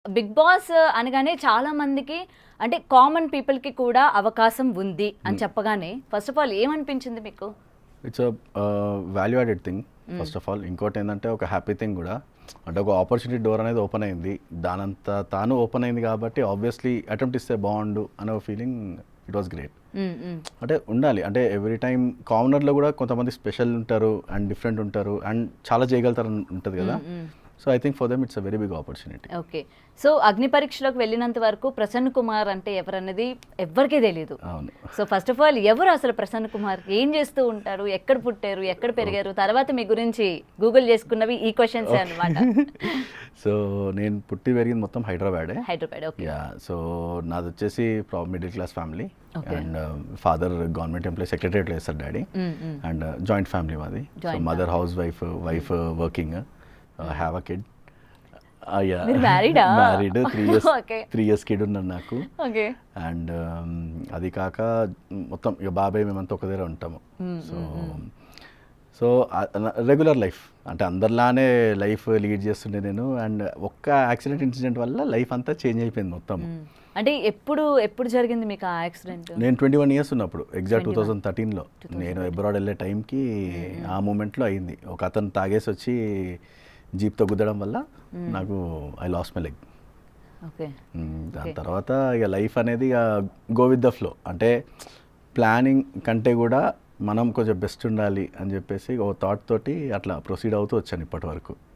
Big boss అనగానే చాలా మందికి అంటే కామన్ పీపుల్‌కి కూడా అవకాశం ఉంది అని చెప్పగానే ఫస్ట్ ఆఫ్ ఆల్ ఏమనిపించింది మీకు? It's value added thing first of all. ఇంకోటి ఏంటంటే ఒక హ్యాపీ థింగ్ కూడా. అంటే ఒక ఆపర్చునిటీ డోర్ అనేది ఓపెన్ అయింది. దానంతా తాను ఓపెన్ అయింది కాబట్టి ఆబ్వియస్లీ అటెంప్ట్ ఇస్తే బాగుండు అనే ఫీలింగ్. It was great. అంటే ఉండాలి, అంటే ఎవ్రీ టైం కామనర్లో కూడా కొంతమంది స్పెషల్ ఉంటారు అండ్ డిఫరెంట్ ఉంటారు అండ్ చాలా చేయగలుగుతారు ఉంటుంది కదా. So I think for them it's a very big opportunity. Okay. So అగ్ని పరీక్షలోకి వెళ్ళినంత వరకు ప్రసన్న కుమార్ అంటే ఎవరన్నది ఎవ్వరికీ తెలియదు. అవును. సో ఫస్ట్ ఆఫ్ ఆల్ ఎవరు అసలు ప్రసన్న కుమార్? ఏం చేస్తూ ఉంటారు? ఎక్కడ పుట్టారు? ఎక్కడ పెరిగారు? తర్వాత మీ గురించి గూగుల్ చేసుకున్నవి ఈ క్వశ్చన్స్ అన్నమాట. సో నేను పుట్టి పెరిగింది మొత్తం హైదరాబాదే. హైదరాబాద్. ఓకే. యా. సో నాది వచ్చేసి middle class family and father government employee, సెక్రటరియట్లో చేస్తారు డాడీ. అండ్ జాయింట్ ఫ్యామిలీ మాది. So mother housewife, wife working, have a kid. మీరు మ్యారీడా? Married, 3 years okay. 3 years kid ఉన్నాడు నాకు. ఓకే. అండ్ అది కాక మొత్తం ఇక బాబాయ్ మేమంతా ఒక దగ్గర ఉంటాము. సో సో రెగ్యులర్ లైఫ్, అంటే అందరిలానే లైఫ్ లీడ్ చేస్తుండే నేను. అండ్ ఒక్క యాక్సిడెంట్ ఇన్సిడెంట్ వల్ల లైఫ్ అంతా చేంజ్ అయిపోయింది మొత్తం. అంటే ఎప్పుడు జరిగింది మీకు ఆ యాక్సిడెంట్? నేను 21 years ఉన్నప్పుడు, ఎగ్జాక్ట్ 2013లో నేను అబ్రాడ్ వెళ్ళే టైంకి ఆ మూమెంట్లో అయింది. ఒక అతను తాగేసి వచ్చి జీప్తో గుద్దడం వల్ల నాకు I lost my leg. Okay. దాని తర్వాత ఇక లైఫ్ అనేది ఇక గో విత్ ద ఫ్లో. అంటే ప్లానింగ్ కంటే కూడా మనం కొంచెం బెస్ట్ ఉండాలి అని చెప్పేసి ఓ థాట్ తోటి అట్లా ప్రొసీడ్ అవుతూ వచ్చాను ఇప్పటి వరకు.